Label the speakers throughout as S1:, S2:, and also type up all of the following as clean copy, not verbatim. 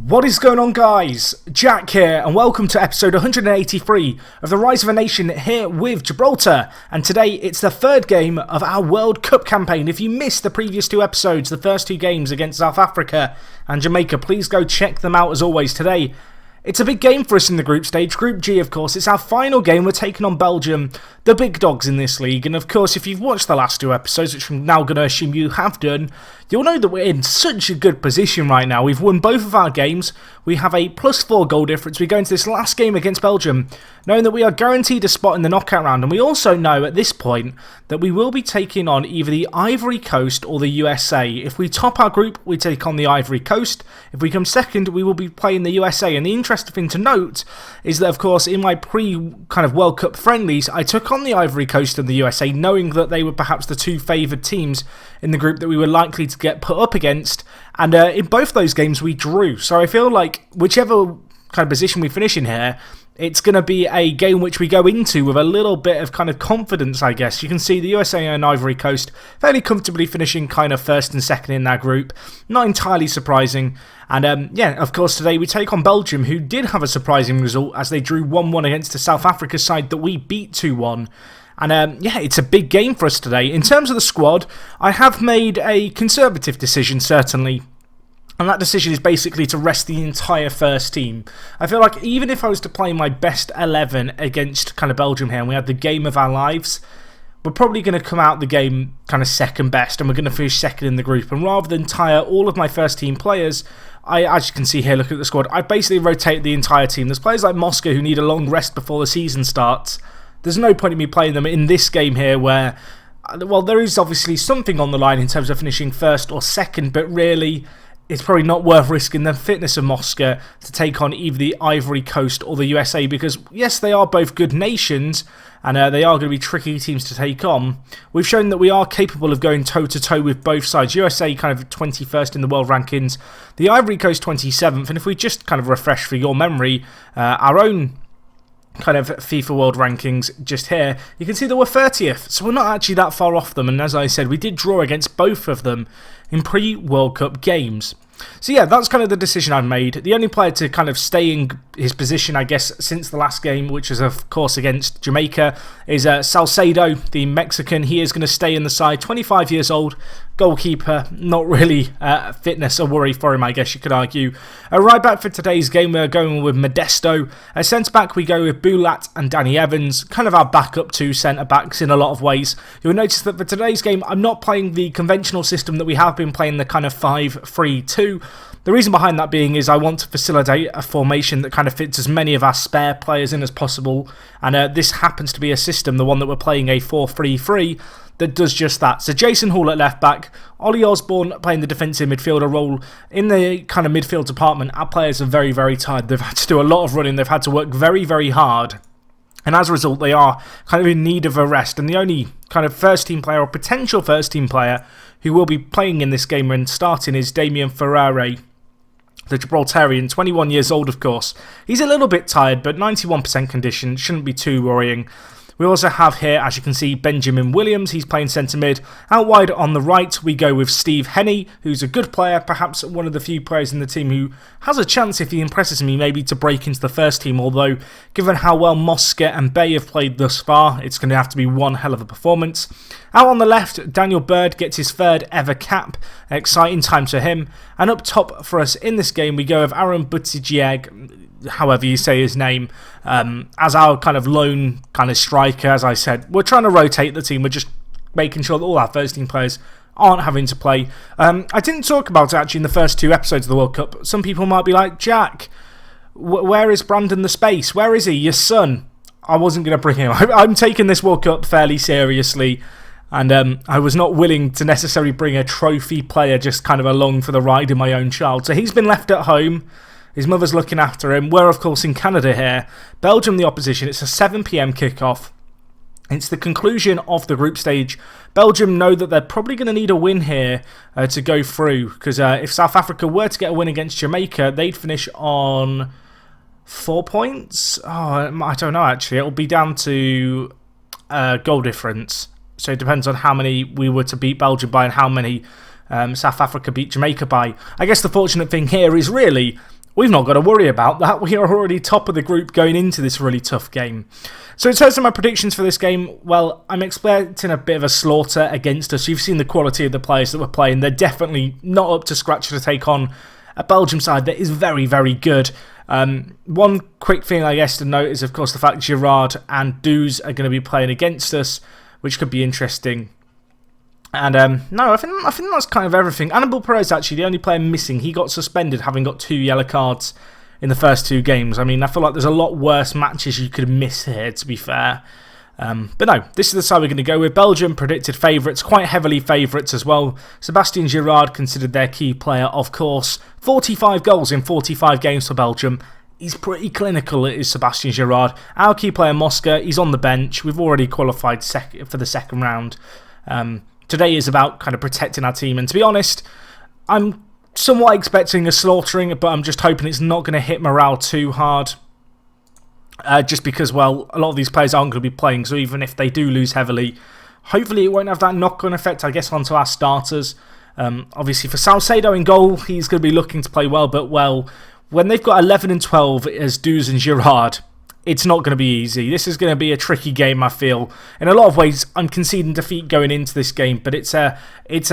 S1: What is going on, guys? Jack here, and welcome to episode 183 of The Rise of a Nation here with Gibraltar. And today it's the third game of our World Cup campaign. If you missed the previous two episodes, the first two games against South Africa and Jamaica, please go check them out as always. Today, it's a big game for us in the group stage. Group G, of course, it's our final game. We're taking on Belgium, the big dogs in this league. And of course, if you've watched the last two episodes, which I'm now going to assume you have done, you'll know that we're in such a good position right now. We've won both of our games. We have a +4 goal difference. We go into this last game against Belgium knowing that we are guaranteed a spot in the knockout round. And we also know at this point that we will be taking on either the Ivory Coast or the USA. If we top our group, we take on the Ivory Coast. If we come second, we will be playing the USA. And the interesting thing to note is that, of course, in my World Cup friendlies, I took on the Ivory Coast and the USA, knowing that they were perhaps the two favoured teams in the group that we were likely to get put up against. And in both those games, we drew. So I feel like whichever kind of position we finish in here, it's going to be a game which we go into with a little bit of confidence, I guess. You can see the USA and Ivory Coast fairly comfortably finishing first and second in that group. Not entirely surprising. And yeah, of course, today we take on Belgium, who did have a surprising result as they drew 1-1 against the South Africa side that we beat 2-1. And yeah, it's a big game for us today. In terms of the squad, I have made a conservative decision, certainly. And that decision is basically to rest the entire first team. I feel like even if I was to play my best 11 against Belgium here and we had the game of our lives, we're probably going to come out the game second best and we're going to finish second in the group. And rather than tire all of my first team players, as you can see here, look at the squad, I basically rotate the entire team. There's players like Moscow who need a long rest before the season starts. There's no point in me playing them in this game here where, well, there is obviously something on the line in terms of finishing first or second, but really it's probably not worth risking the fitness of Moscow to take on either the Ivory Coast or the USA because, yes, they are both good nations and they are going to be tricky teams to take on. We've shown that we are capable of going toe-to-toe with both sides. USA 21st in the world rankings, the Ivory Coast 27th, and if we just refresh for your memory, our own FIFA World Rankings just here, you can see that we're 30th, so we're not actually that far off them, and as I said, we did draw against both of them in pre-World Cup games. So yeah, that's the decision I've made. The only player to stay in his position, I guess, since the last game, which was of course against Jamaica, is Salcedo, the Mexican. He is going to stay in the side, 25 years old, goalkeeper, not really fitness a worry for him, I guess you could argue. Right back for today's game, we're going with Modesto. Centre-back, we go with Bulat and Danny Evans, our backup two centre-backs in a lot of ways. You'll notice that for today's game, I'm not playing the conventional system that we have been playing, the 5-3-2. The reason behind that being is I want to facilitate a formation that fits as many of our spare players in as possible, and this happens to be a system, the one that we're playing, a 4-3-3, that does just that. So Jason Hall at left back, Ollie Osborne playing the defensive midfielder role. In the midfield department, our players are very, very tired. They've had to do a lot of running. They've had to work very, very hard. And as a result, they are in need of a rest. And the only first team player or potential first team player who will be playing in this game and starting is Damien Ferrare, the Gibraltarian, 21 years old, of course. He's a little bit tired, but 91% condition, shouldn't be too worrying. We also have here, as you can see, Benjamin Williams. He's playing centre mid. Out wide on the right, we go with Steve Henney, who's a good player, perhaps one of the few players in the team who has a chance, if he impresses me, maybe to break into the first team. Although, given how well Moscow and Bay have played thus far, it's going to have to be one hell of a performance. Out on the left, Daniel Bird gets his third ever cap. Exciting times for him. And up top for us in this game, we go with Aaron Buttigieg, however you say his name, as our lone striker. As I said, we're trying to rotate the team. We're just making sure that all our first team players aren't having to play. I didn't talk about it actually in the first two episodes of the World Cup. Some people might be like, Jack, where is Brandon the Space? Where is he? Your son. I wasn't going to bring him. I'm taking this World Cup fairly seriously. And I was not willing to necessarily bring a trophy player just along for the ride in my own child. So he's been left at home. His mother's looking after him. We're, of course, in Canada here. Belgium, the opposition. It's a 7 PM kickoff. It's the conclusion of the group stage. Belgium know that they're probably going to need a win here to go through. Because if South Africa were to get a win against Jamaica, they'd finish on 4 points. Oh, I don't know, actually. It'll be down to goal difference. So it depends on how many we were to beat Belgium by and how many South Africa beat Jamaica by. I guess the fortunate thing here is really we've not got to worry about that. We are already top of the group going into this really tough game. So in terms of my predictions for this game, well, I'm expecting a bit of a slaughter against us. You've seen the quality of the players that we're playing. They're definitely not up to scratch to take on a Belgium side that is very, very good. One quick thing I guess to note is, of course, the fact Gerrard and Douz are going to be playing against us, which could be interesting. And no, I think that's kind of everything. Annabelle Perez, actually, the only player missing. He got suspended, having got 2 yellow cards in the first 2 games. I mean, I feel like there's a lot worse matches you could miss here, to be fair. But no, this is the side we're going to go with. Belgium predicted favourites, quite heavily favourites as well. Sébastien Giroud considered their key player, of course. 45 goals in 45 games for Belgium. He's pretty clinical, it is Sébastien Giroud. Our key player, Mosca, he's on the bench. We've already qualified for the second round. Today is about kind of protecting our team, and to be honest, I'm somewhat expecting a slaughtering, but I'm just hoping it's not going to hit morale too hard. Just because, well, a lot of these players aren't going to be playing, so even if they do lose heavily, hopefully it won't have that knock-on effect, I guess, onto our starters. Obviously, for Salcedo in goal, he's going to be looking to play well, but, well, when they've got 11 and 12 as Douz and Giroud, it's not going to be easy. This is going to be a tricky game, I feel. In a lot of ways, I'm conceding defeat going into this game, but it's a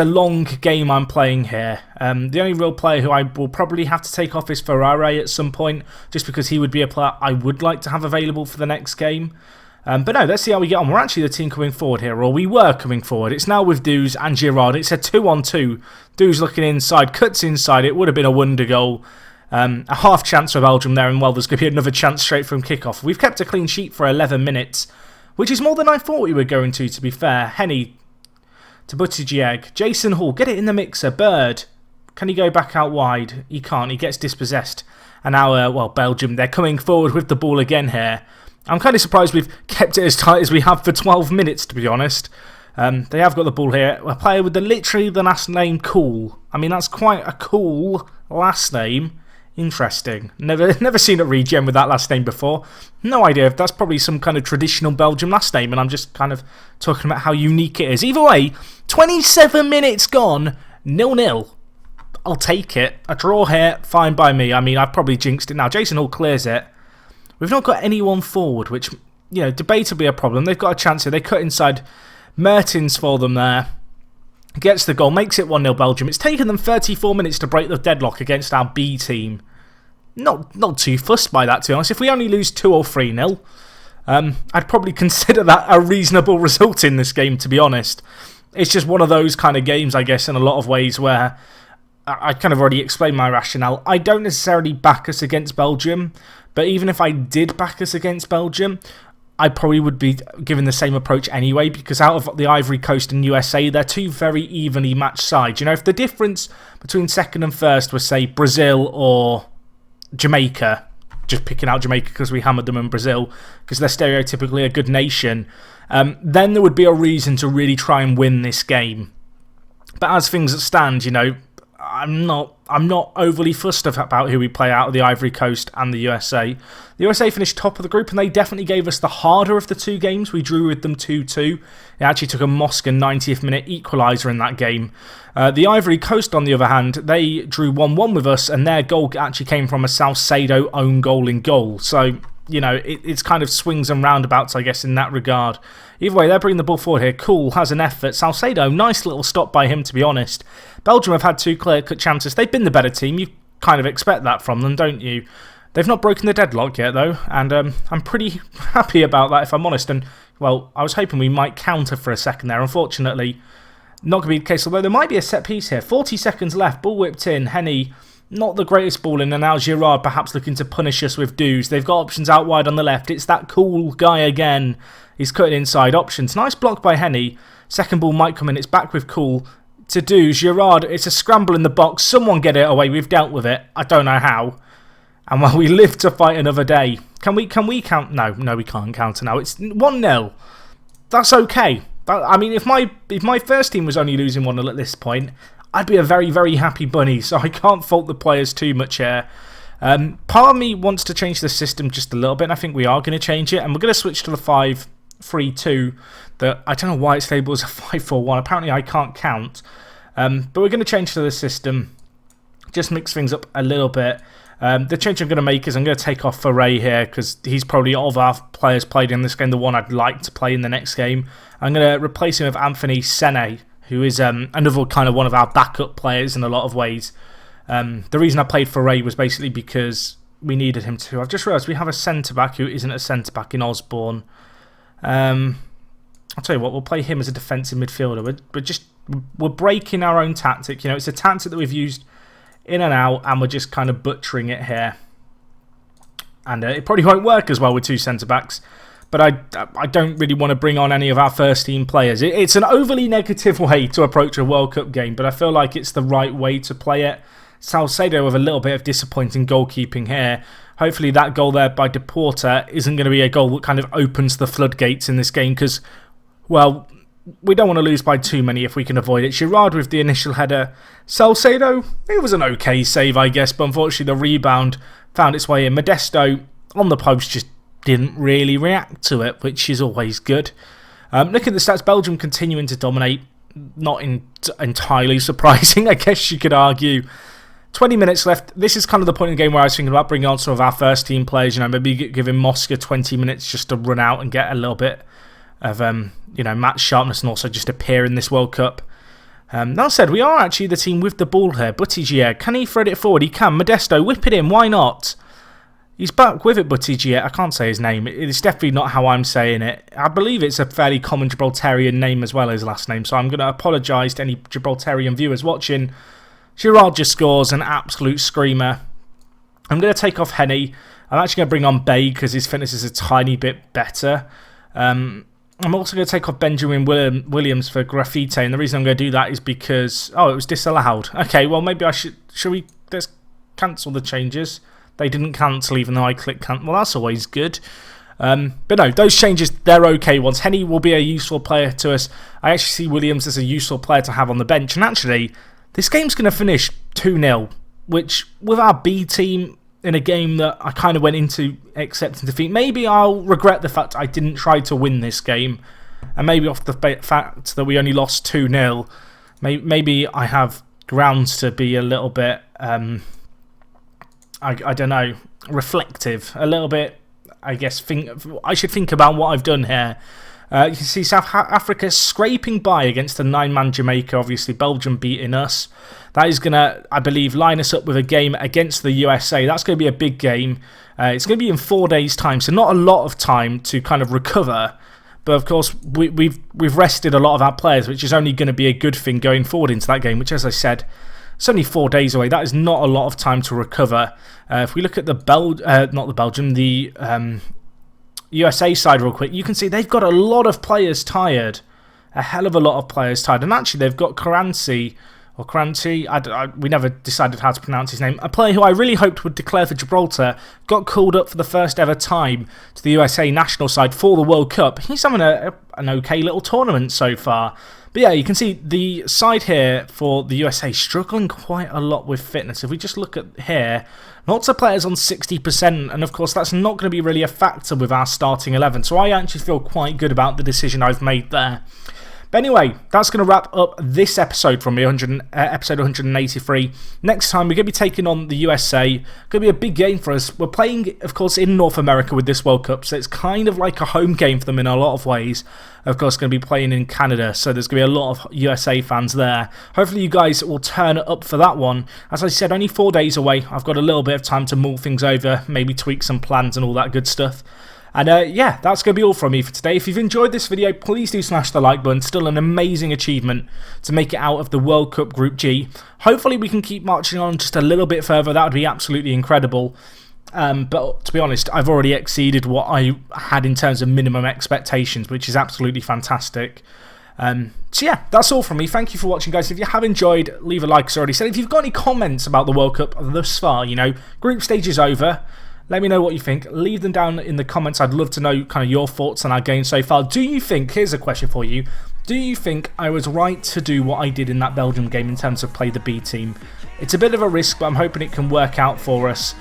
S1: long game I'm playing here. The only real player who I will probably have to take off is Ferrari at some point, just because he would be a player I would like to have available for the next game. But no, let's see how we get on. We're actually the team coming forward here, or we were coming forward. It's now with Douz and Giroud. It's a 2-on-2. Douz looking inside, cuts inside. It would have been a wonder goal. A half chance for Belgium there, and well, there's going to be another chance straight from kickoff. We've kept a clean sheet for 11 minutes, which is more than I thought we were going to be fair. Henny to Buttigieg. Jason Hall, get it in the mixer. Bird, can he go back out wide? He can't, he gets dispossessed. And now, well, Belgium, they're coming forward with the ball again here. I'm kind of surprised we've kept it as tight as we have for 12 minutes, to be honest. They have got the ball here. A player with literally the last name Cool. I mean, that's quite a cool last name. Interesting. Never seen a regen with that last name before. No idea if that's probably some kind of traditional Belgium last name, and I'm just kind of talking about how unique it is. Either way, 27 minutes gone, 0-0. I'll take it. A draw here, fine by me. I mean, I've probably jinxed it now. Jason Hall clears it. We've not got anyone forward, which, you know, debatably a problem. They've got a chance here. They cut inside. Mertens for them there. Gets the goal, makes it 1-0 Belgium. It's taken them 34 minutes to break the deadlock against our B team. Not too fussed by that, to be honest. If we only lose 2 or 3-0, I'd probably consider that a reasonable result in this game, to be honest. It's just one of those kind of games, I guess, in a lot of ways where I kind of already explained my rationale. I don't necessarily back us against Belgium, but even if I did back us against Belgium, I probably would be given the same approach anyway, because out of the Ivory Coast and USA, they're 2 very evenly matched sides. You know, if the difference between second and first was, say, Brazil or Jamaica, just picking out Jamaica because we hammered them in Brazil, because they're stereotypically a good nation, then there would be a reason to really try and win this game. But as things stand, you know, I'm not overly fussed about who we play out of the Ivory Coast and the USA. The USA finished top of the group, and they definitely gave us the harder of the 2 games. We drew with them 2-2. It actually took a Mosca 90th minute equaliser in that game. The Ivory Coast, on the other hand, they drew 1-1 with us, and their goal actually came from a Salcedo own goal in goal. So, you know, it's kind of swings and roundabouts, I guess, in that regard. Either way, they're bringing the ball forward here. Cool has an effort. Salcedo, nice little stop by him, to be honest. Belgium have had 2 clear-cut chances. They've been the better team. You kind of expect that from them, don't you? They've not broken the deadlock yet, though, and I'm pretty happy about that, if I'm honest. And, well, I was hoping we might counter for a second there. Unfortunately, not going to be the case, although there might be a set piece here. 40 seconds left, ball whipped in. Henny, not the greatest ball in, and now Giroud perhaps looking to punish us with Douz. They've got options out wide on the left. It's that Cool guy again. He's cutting inside options. Nice block by Henny. Second ball might come in. It's back with Cool to Douz. Giroud, it's a scramble in the box. Someone get it away. We've dealt with it. I don't know how. And well, we live to fight another day. Can we count? No, we can't counter now. It's 1-0. That's okay. I mean, if my first team was only losing 1-0 at this point, I'd be a very, very happy bunny. So I can't fault the players too much here. Part of me wants to change the system just a little bit, and I think we are going to change it. And we're going to switch to the 5-3-2. That I don't know why it's labelled as a 5-4-1. Apparently I can't count. But we're going to change to the system. Just mix things up a little bit. The change I'm going to make is I'm going to take off Foray here because he's probably, of our players played in this game, the one I'd like to play in the next game. I'm going to replace him with Anthony Sene, who is another kind of one of our backup players in a lot of ways. The reason I played Foray was basically because we needed him to. I've just realised we have a centre-back who isn't a centre-back in Osborne. I'll tell you what, we'll play him as a defensive midfielder. We're breaking our own tactic. You know, it's a tactic that we've used in and out, and we're just kind of butchering it here. And it probably won't work as well with two centre-backs, but I don't really want to bring on any of our first-team players. It's an overly negative way to approach a World Cup game, but I feel like it's the right way to play it. Salcedo with a little bit of disappointing goalkeeping here. Hopefully that goal there by Gibraltar isn't going to be a goal that kind of opens the floodgates in this game because, well, we don't want to lose by too many if we can avoid it. Girard with the initial header. Salcedo, it was an okay save, I guess, but unfortunately the rebound found its way in. Modesto on the post just didn't really react to it, which is always good. Looking at the stats, Belgium continuing to dominate. Not entirely surprising, I guess you could argue. 20 minutes left. This is kind of the point in the game where I was thinking about bringing on some of our first team players. You know, maybe giving Mosca 20 minutes just to run out and get a little bit of match sharpness and also just appear in this World Cup. That said, we are actually the team with the ball here. Buttigieg, can he thread it forward? He can. Modesto, whip it in. Why not? He's back with it, Buttigieg. I can't say his name. It's definitely not how I'm saying it. I believe it's a fairly common Gibraltarian name as well as last name, so I'm going to apologise to any Gibraltarian viewers watching. Girard just scores an absolute screamer. I'm going to take off Henny. I'm actually going to bring on Bay because his fitness is a tiny bit better. I'm also going to take off Benjamin Williams for Graffite, and the reason I'm going to do that is because... Oh, it was disallowed. Okay, well, maybe I should... Let's cancel the changes. They didn't cancel even though I clicked cancel. Well, that's always good. But no, those changes, they're okay ones. Henny will be a useful player to us. I actually see Williams as a useful player to have on the bench. And actually, this game's going to finish 2-0, which with our B team in a game that I kind of went into accepting defeat, maybe I'll regret the fact I didn't try to win this game. And maybe off the fact that we only lost 2-0, maybe I have grounds to be a little bit, I don't know, reflective. A little bit, I guess, I should think about what I've done here. You can see South Africa scraping by against the 9-man Jamaica. Obviously, Belgium beating us. That is going to, I believe, line us up with a game against the USA. That's going to be a big game. It's going to be in 4 days' time, so not a lot of time to kind of recover. But of course, we've rested a lot of our players, which is only going to be a good thing going forward into that game, which, as I said, it's only 4 days away. That is not a lot of time to recover. If we look at the USA side real quick, you can see they've got a lot of players tired. A hell of a lot of players tired. And actually, they've got Kranti, we never decided how to pronounce his name. A player who I really hoped would declare for Gibraltar, got called up for the first ever time to the USA national side for the World Cup. He's having an okay little tournament so far. But yeah, you can see the side here for the USA struggling quite a lot with fitness. If we just look at here, lots of players on 60%, and of course that's not going to be really a factor with our starting 11. So I actually feel quite good about the decision I've made there. But anyway, that's going to wrap up this episode from me, episode 183. Next time, we're going to be taking on the USA. Going to be a big game for us. We're playing, of course, in North America with this World Cup, so it's kind of like a home game for them in a lot of ways. Of course, going to be playing in Canada, so there's going to be a lot of USA fans there. Hopefully, you guys will turn up for that one. As I said, only 4 days away. I've got a little bit of time to mull things over, maybe tweak some plans and all that good stuff. And yeah, that's going to be all from me for today. If you've enjoyed this video, please do smash the like button. Still an amazing achievement to make it out of the World Cup Group G. Hopefully we can keep marching on just a little bit further. That would be absolutely incredible. But to be honest, I've already exceeded what I had in terms of minimum expectations, which is absolutely fantastic. So yeah, that's all from me. Thank you for watching, guys. If you have enjoyed, leave a like, as I already said. If you've got any comments about the World Cup thus far, you know, group stage is over. Let me know what you think. Leave them down in the comments. I'd love to know kind of your thoughts on our game so far. Do you think, here's a question for you, do you think I was right to do what I did in that Belgium game in terms of play the B team? It's a bit of a risk, but I'm hoping it can work out for us.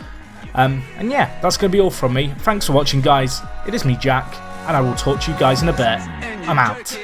S1: And yeah, that's going to be all from me. Thanks for watching, guys. It is me, Jack, and I will talk to you guys in a bit. I'm out.